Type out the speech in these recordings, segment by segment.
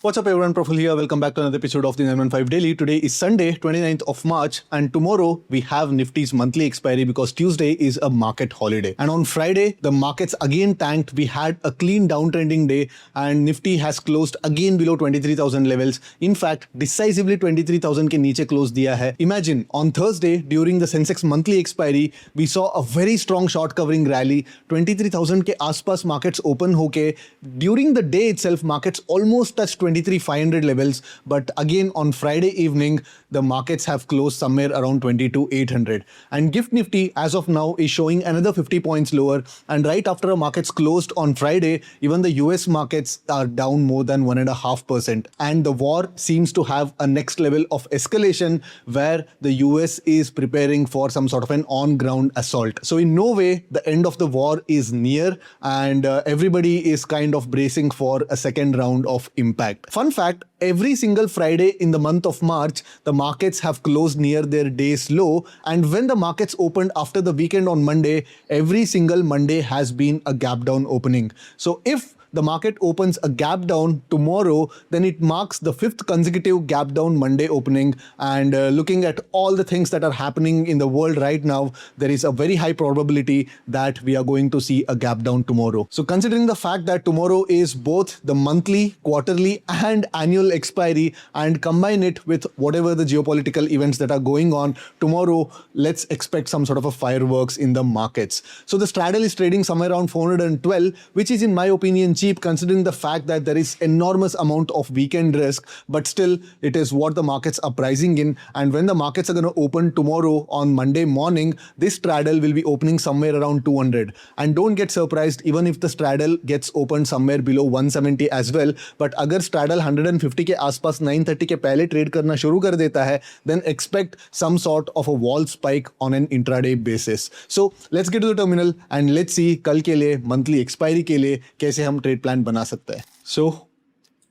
What's up everyone, Praful here. Welcome back to another episode of the 915 Daily. Today is Sunday, 29th of March, and tomorrow we have Nifty's monthly expiry because Tuesday is a market holiday. And on Friday, the markets again tanked. We had a clean downtrending day and Nifty has closed again below 23,000 levels. In fact, decisively 23,000 ke niche close diya hai. Imagine, on Thursday, during the Sensex monthly expiry, we saw a very strong short covering rally. 23,000 ke aspas markets open hoke. During the day itself, markets almost touched 23,500 levels, but again on Friday evening the markets have closed somewhere around 22,800 and Gift Nifty as of now is showing another 50 points lower, and right after the markets closed on Friday, even the US markets are down more than 1.5%, and the war seems to have a next level of escalation where the US is preparing for some sort of an on-ground assault. So in no way the end of the war is near, and everybody is kind of bracing for a second round of impact. Fun fact, every single Friday in the month of March, the markets have closed near their day's low, and when the markets opened after the weekend on Monday, every single Monday has been a gap down opening. So if the market opens a gap down tomorrow, then it marks the fifth consecutive gap down Monday opening. And looking at all the things that are happening in the world right now, there is a very high probability that we are going to see a gap down tomorrow. So considering the fact that tomorrow is both the monthly, quarterly and annual expiry, and combine it with whatever the geopolitical events that are going on tomorrow, let's expect some sort of a fireworks in the markets. So the straddle is trading somewhere around 412, which is in my opinion cheap considering the fact that there is enormous amount of weekend risk, but still it is what the markets are pricing in. And when the markets are going to open tomorrow on Monday morning, this straddle will be opening somewhere around 200. And don't get surprised even if the straddle gets opened somewhere below 170 as well, but agar straddle 150 के आसपास 930 के पहले trade करना शुरू कर देता है, then expect some sort of a wall spike on an intraday basis. So let's get to the terminal and let's see कल के लिए मंथली एक्सपायरी के लिए कैसे हम ट्रेड प्लान बना सकते हैं. So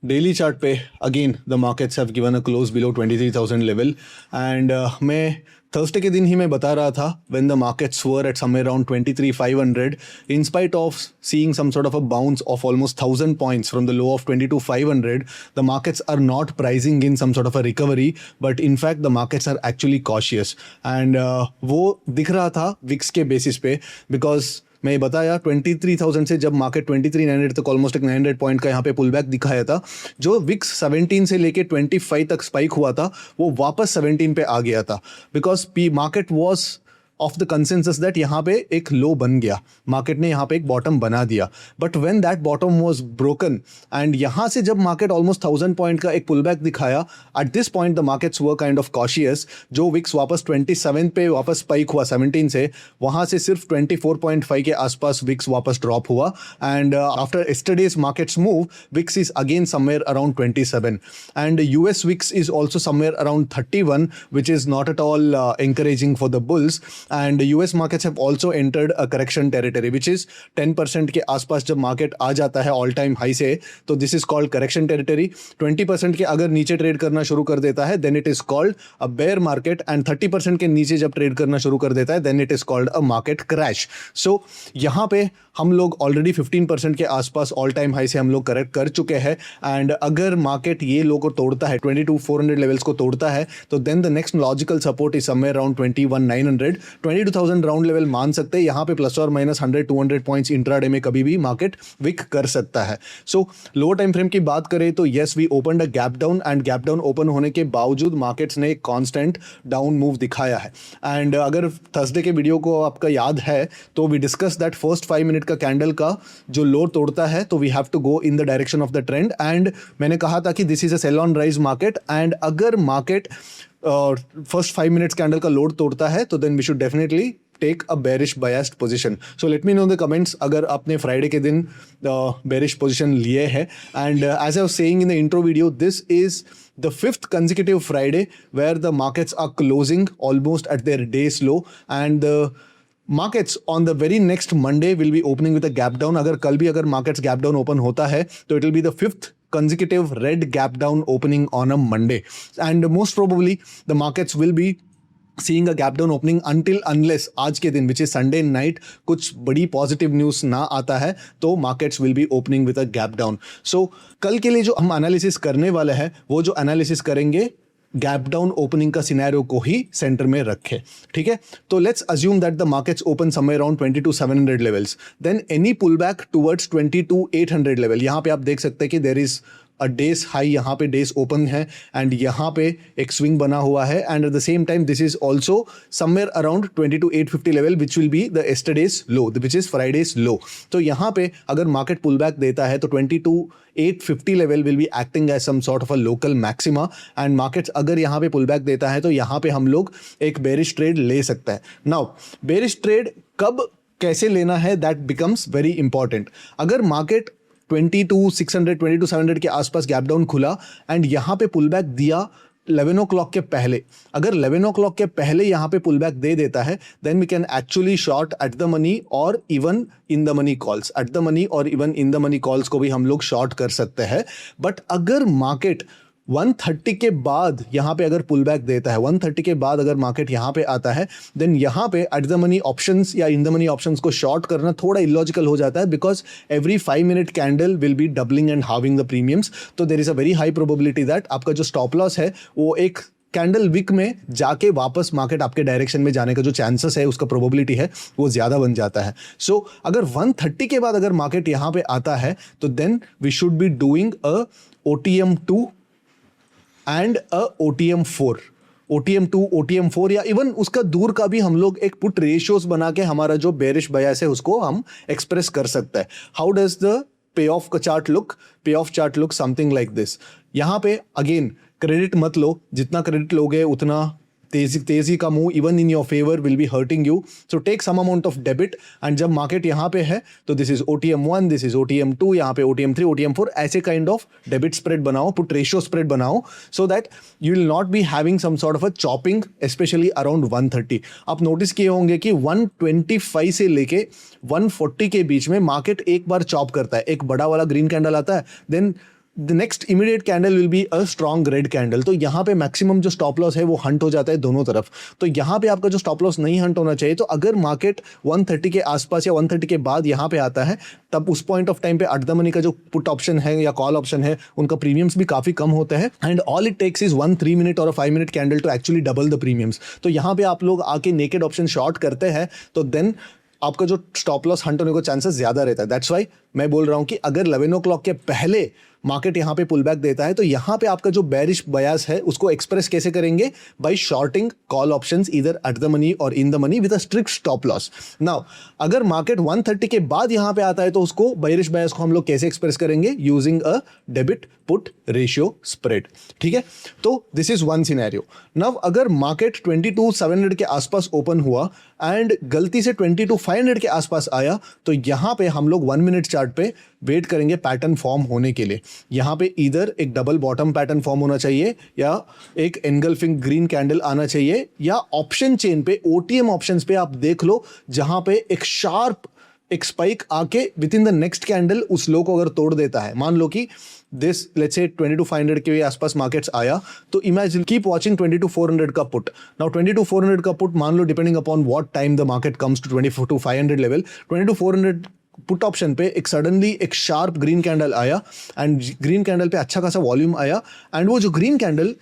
डेली चार्ट पे again the markets have given a close below 23,000 level, and मैं थर्सडे के दिन ही मैं बता रहा था when the markets were at somewhere around 23,500, in spite of seeing some sort of a bounce of almost 1,000 points from the low of 22,500, the markets are not pricing in some sort of a recovery, but in fact the markets are actually cautious. And वो दिख रहा था Vicks के basis पे, because मैं बताया 23,000 से जब मार्केट 23,900 तक ऑलमोस्ट एक 900 पॉइंट का यहाँ पे पुल बैक दिखाया था, जो विक्स 17 से लेके 25 तक स्पाइक हुआ था वो वापस 17 पे आ गया था, because market was of the consensus that यहाँ पे एक लो बन गया, मार्केट ने यहाँ पे एक बॉटम बना दिया. But when that bottom was broken and यहाँ से जब मार्केट ऑलमोस्ट 1,000 पॉइंट का एक पुल बैक दिखाया, at this point the markets were kind of cautious. जो विक्स वापस 27 पे वापस स्पाइक हुआ 17 से, वहाँ से सिर्फ 24.5 के आसपास विक्स वापस ड्रॉप हुआ. And after yesterday's markets move, VIX is again somewhere around 27 and US VIX is also somewhere around 31, which is not at all encouraging for the bulls. And US markets have also entered a correction territory, which is 10% के आसपास जब market आ जाता है all time high से, तो this is called correction territory. 20% के अगर नीचे ट्रेड करना शुरू कर देता है then it is called a bear market, and 30% के नीचे जब ट्रेड करना शुरू कर देता है then it is called a market crash. So यहाँ पे हम लोग ऑलरेडी 15% के आसपास ऑल टाइम हाई से हम लोग करेक्ट कर चुके हैं, एंड अगर मार्केट ये लो को तोड़ता है 22,400 लेवल्स को तोड़ता है, तो then the next logical support is somewhere around 21,900. 22,000 round level मान सकते हैं. यहाँ पे प्लस और माइनस 100-200 पॉइंट्स इंट्राडे में कभी भी मार्केट विक कर सकता है. सो लोअर टाइम फ्रेम की बात करें तो yes we opened a gap down, and gap down open होने के बावजूद मार्केट्स ने कांस्टेंट डाउन मूव दिखाया है. एंड अगर थर्सडे के वीडियो को आपका याद है तो we discuss that first 5 minute का कैंडल का जो लो तोड़ता है तो we have to go in the direction of the trend. And मैंने कहा था कि this is a sell on rise market, and अगर मार्केट फर्स्ट 5 मिनट्स कैंडल का लोड तोड़ता है तो then we should definitely take a bearish biased position. So let me know in the comments अगर आपने फ्राइडे के दिन bearish position लिए है. And as I was saying in the intro video, this is the 5th consecutive Friday where the markets are closing almost at their day's low, and the markets on the very next Monday will be opening with a gap down. अगर कल भी अगर markets gap down open होता है तो it will be the 5th consecutive red gap down opening on a Monday, and most probably the markets will be seeing a gap down opening until unless आज के दिन which is Sunday night कुछ बड़ी positive news ना आता है तो markets will be opening with a gap down. So कल के लिए जो हम एनालिसिस करने वाले हैं वो जो एनालिसिस करेंगे गैप डाउन ओपनिंग का सिनेरियो को ही सेंटर में रखे. ठीक है, तो let's assume that the markets open somewhere around 22,700 levels, then any pull back towards 22,800 level. यहाँ पे आप देख सकते हैं कि there is a day's high, यहाँ पे डेज ओपन है एंड यहाँ पे एक स्विंग बना हुआ है and at the same time this is also somewhere around 22,850 level which will be the yesterday's low which is Friday's low. तो यहाँ पे अगर मार्केट पुल बैक देता है तो 22,850 level will be acting as some sort of a local maxima and markets अगर यहाँ पे पुल बैक देता है तो यहाँ पे हम लोग एक बेरिश ट्रेड ले सकते हैं. नाउ बेरिश ट्रेड कब कैसे लेना है दैट बिकम्स वेरी इंपॉर्टेंट. अगर मार्केट 22,600 22,700 के आसपास गैप डाउन खुला एंड यहाँ पे पुल बैक दिया 11 ओ क्लॉक के पहले, अगर 11 ओ क्लॉक के पहले यहाँ पे पुल बैक दे देता है then we can actually short at the money or even in the money calls. At the money or even in the money calls को भी हम लोग शॉर्ट कर सकते हैं. बट अगर मार्केट 130 के बाद यहाँ पे अगर पुल बैक देता है, 130 के बाद अगर मार्केट यहाँ पे आता है देन यहाँ पे एट द मनी ऑप्शंस या इन द मनी ऑप्शंस को शॉर्ट करना थोड़ा इलॉजिकल हो जाता है because every 5 minute candle will be doubling and halving the premiums. तो there is a very high probability that आपका जो स्टॉप लॉस है वो एक कैंडल वीक में जाके वापस मार्केट आपके डायरेक्शन में जाने का जो चांसेस है उसका प्रोबेबिलिटी है वो ज़्यादा बन जाता है. सो अगर 130 के बाद अगर मार्केट यहाँ पे आता है तो then we should be doing a OTM2 and a OTM4. OTM2 OTM4 या इवन उसका दूर का भी हम लोग एक पुट रेशियोज बना के हमारा जो बेरिश बायस है उसको हम एक्सप्रेस कर सकते हैं. How does the pay of का चार्ट लुक? पे of chart look something like this. यहाँ पे अगेन क्रेडिट मत लो, जितना क्रेडिट लोगे उतना तेजी का move even in your favour will be hurting you. So take some amount of debit and जब मार्केट यहाँ पे है तो this is OTM1, this is OTM2, यहाँ पे OTM3 OTM4 ऐसे काइंड ऑफ डेबिट स्प्रेड बनाओ, पुट रेशियो स्प्रेड बनाओ so that you will not be having some sort of a chopping specially around 130. आप नोटिस किए होंगे कि 125 से लेके 140 के बीच में मार्केट एक बार चॉप करता है, एक बड़ा वाला ग्रीन कैंडल आता है then the next immediate candle will be a strong red candle. तो यहाँ पे मैक्सिमम जो स्टॉप लॉस है वो हंट हो जाता है दोनों तरफ. तो यहाँ पे आपका जो स्टॉप लॉस नहीं हंट होना चाहिए. तो अगर मार्केट 130 के आसपास या 130 के बाद यहाँ पे आता है तब उस पॉइंट ऑफ टाइम पे एट द मनी का जो पुट ऑप्शन है या कॉल ऑप्शन है उनका प्रीमियम्स भी काफी कम होते हैं and all it takes is 1 3 minute और 5 minute candle to actually double the premiums. तो यहाँ पे आप लोग आके नेकेड ऑप्शन शॉर्ट करते हैं तो देन आपका जो स्टॉप लॉस हंट होने को चांसेस ज्यादा रहता है. दैट्स वाई मैं बोल रहा हूँ कि अगर 11 ओ क्लॉक के पहले मार्केट यहाँ पे पुल बैक देता है तो यहाँ पे आपका जो बेरिश बयास है उसको एक्सप्रेस कैसे करेंगे? By shorting call options either at the money or in the money with a strict stop loss. Now अगर मार्केट 130 के बाद यहाँ पे आता है तो उसको बेरिश बयास को हम लोग कैसे एक्सप्रेस करेंगे? Using a debit put ratio spread. ठीक है, तो this is one scenario. Now अगर मार्केट 22,700 के आसपास ओपन हुआ एंड गलती से 22,500 के आसपास आया तो यहाँ पे हम लोग 1 मिनट चार्ट पे वेट करेंगे पैटर्न फॉर्म होने के लिए. यहाँ पे इधर एक डबल बॉटम पैटर्न फॉर्म होना चाहिए या एक एनगल्फिंग ग्रीन कैंडल आना चाहिए या ऑप्शन चेन पे OTM ऑप्शंस पे आप देख लो जहां पे एक शार्प एक स्पाइक आके with in the next candle उस लो को अगर तोड़ देता है. मान लो कि दिस लेट्स से 22,500 के आसपास मार्केट्स आया तो इमेजिन कीप वाचिंग 22,400 का पुट. नाउ 22,400 का पुट मान लो depending upon what time the market comes to 22,500 level, 22,400 put option पे एक सडनली एक शार्प ग्रीन कैंडल आया एंड ग्रीन कैंडल पे अच्छा खासा वॉल्यूम आया एंड वो जो ग्रीन कैंडल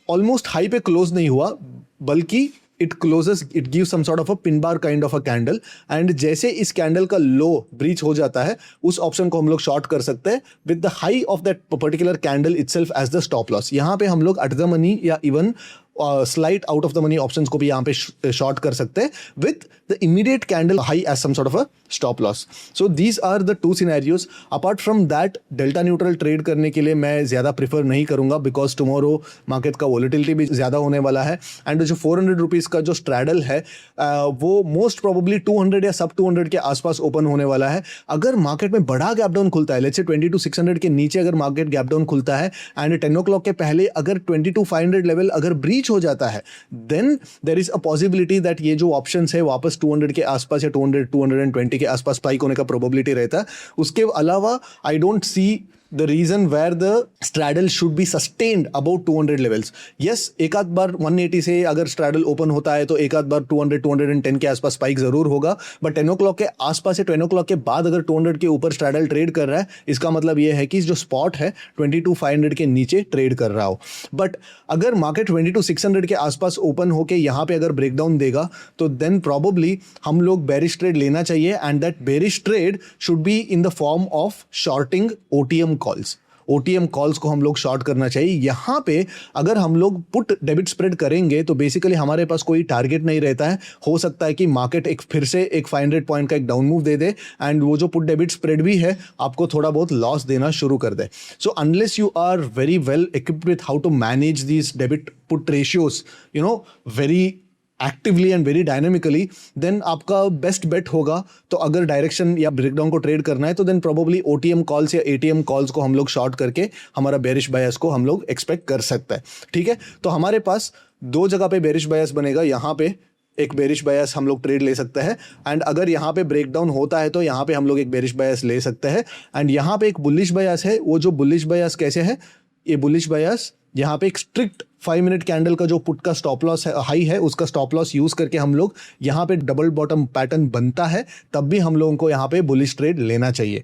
ऑलमोस्ट हाई पे क्लोज नहीं हुआ बल्कि it gives some sort of a pin bar kind of a candle and जैसे इस कैंडल का लो ब्रीच हो जाता है उस ऑप्शन को हम लोग शॉर्ट कर सकते हैं with the high of that particular candle itself as the stop loss. यहाँ पे हम लोग एट द मनी या even slight out of the money options को भी यहाँ पे शॉर्ट कर सकते हैं with the immediate candle high as some sort of a stop loss. So these are the 2 scenarios. Apart from that delta neutral trade करने के लिए मैं ज़्यादा प्रीफर नहीं करूंगा बिकॉज टुमारो मार्केट का वॉलेटिलिटी भी ज़्यादा होने वाला है एंड जो 400 रुपीज़ का जो स्ट्रैडल है वो मोस्ट प्रोबेबली 200 या सब 200 के आसपास ओपन होने वाला है. अगर मार्केट में बड़ा गैप डाउन खुलता है लेट्स से 22,600 के नीचे अगर मार्केट गैप डाउन खुलता है एंड 10 ओ क्लॉक के पहले अगर 22,500 लेवल अगर ब्रीच हो जाता है then there is a possibility that ये जो ऑप्शंस है वापस 200 के आसपास या 200 220 के आसपास स्पाइक होने का प्रोबेबिलिटी रहता है. उसके अलावा I don't see the reason where the straddle should be sustained above 200 levels. Yes, एक आध बार 180 से अगर straddle open होता है तो एक आध बार 200 210 के आसपास स्पाइक जरूर होगा, बट 10 o'clock के आसपास से 10 o'clock के बाद अगर 200 के ऊपर straddle ट्रेड कर रहा है, इसका मतलब ये है कि जो स्पॉट है 22,500 के नीचे ट्रेड कर रहा हो. बट अगर मार्केट 22,600 के आसपास ओपन होके यहाँ पे अगर ब्रेकडाउन देगा तो देन प्रॉबली हम लोग बेरिश ट्रेड लेना चाहिए, and that bearish trade should be in the form of shorting OTM calls. OTM calls को हम लोग शॉर्ट करना चाहिए. यहाँ पे अगर हम लोग पुट डेबिट स्प्रेड करेंगे तो बेसिकली हमारे पास कोई टारगेट नहीं रहता है. हो सकता है कि मार्केट एक फिर से एक 500 पॉइंट का एक down move they they, and वो जो पुट डेबिट स्प्रेड भी है आपको थोड़ा बहुत लॉस देना शुरू कर दे. So unless you are very well equipped with how to manage these debit put ratios, very actively and very dynamically, then आपका बेस्ट बेट होगा. तो अगर डायरेक्शन या ब्रेकडाउन को ट्रेड करना है तो देन प्रोबेबली OTM कॉल्स या ATM कॉल्स को हम लोग शॉर्ट करके हमारा बेरिश बायस को हम लोग एक्सपेक्ट कर सकते हैं. ठीक है, तो हमारे पास दो जगह पे बेरिश बायस बनेगा. यहाँ पे एक बेरिश बायस हम लोग ट्रेड ले सकते हैं, एंड अगर यहाँ पे ब्रेकडाउन होता है तो यहाँ पे हम लोग एक बेरिश बायस ले सकते हैं. एंड यहाँ पे एक बुलिश बायस है. वो जो बुलिश बायस कैसे है, ये बुलिश बायस यहाँ पे एक स्ट्रिक्ट 5 मिनट कैंडल का जो पुट का स्टॉप लॉस हाई है उसका स्टॉप लॉस यूज करके हम लोग यहाँ पे डबल बॉटम पैटर्न बनता है, तब भी हम लोगों को यहाँ पे बुलिश ट्रेड लेना चाहिए.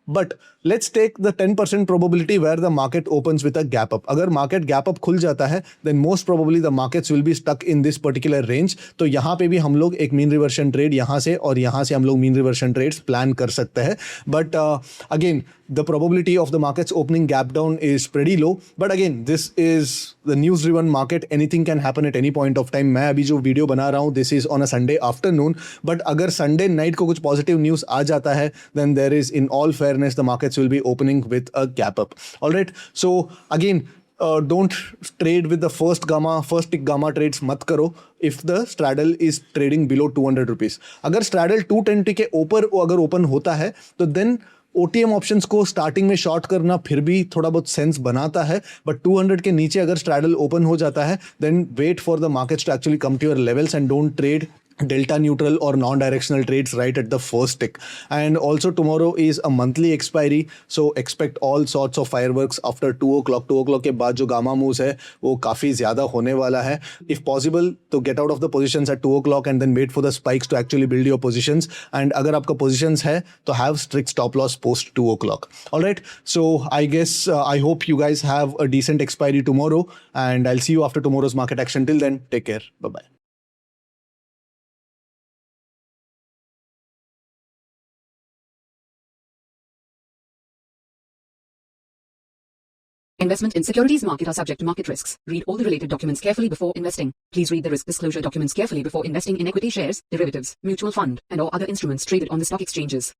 But let's take the 10% probability where the market opens with a gap up. अगर मार्केट गैप अप खुल जाता है then most probably the markets will be stuck in this particular range. तो यहाँ पे भी हम लोग एक मीन रिवर्शन ट्रेड यहाँ से और यहाँ से हम लोग मीन रिवर्शन ट्रेड्स प्लान कर सकते हैं. But again the probability of the markets opening gap down is pretty low. But again, this is the news driven market. Anything can happen at any point of time. मैं अभी जो video बना रहा हूँ this is on a Sunday afternoon. But अगर Sunday night को कुछ positive news आ जाता है then there is in all fairness the markets will be opening with a gap up. Alright, so again don't trade with the first tick gamma trades मत करो if the straddle is trading below 200 rupees. अगर straddle 220 के ऊपर अगर open होता है तो then OTM options को स्टार्टिंग में शॉर्ट करना फिर भी थोड़ा बहुत सेंस बनाता है, बट 200 के नीचे अगर स्ट्रैडल ओपन हो जाता है then wait for the markets to actually come to your levels and don't trade delta neutral or non-directional trades right at the first tick. And also tomorrow is a monthly expiry, so expect all sorts of fireworks after 2 o'clock. 2 o'clock के बाद जो gamma moves है वो काफ़ी ज़्यादा होने वाला है. If possible तो get out of the positions at 2 o'clock and then wait for the spikes to actually build your positions. And अगर आपका positions है तो have strict stop loss post 2 o'clock. Alright, so I guess I hope you guys have a decent expiry tomorrow, and I'll see you after tomorrow's market action. Till then, take care. Bye-bye. Investment in securities market are subject to market risks. Read all the related documents carefully before investing. Please read the risk disclosure documents carefully before investing in equity shares, derivatives, mutual fund, and or other instruments traded on the stock exchanges.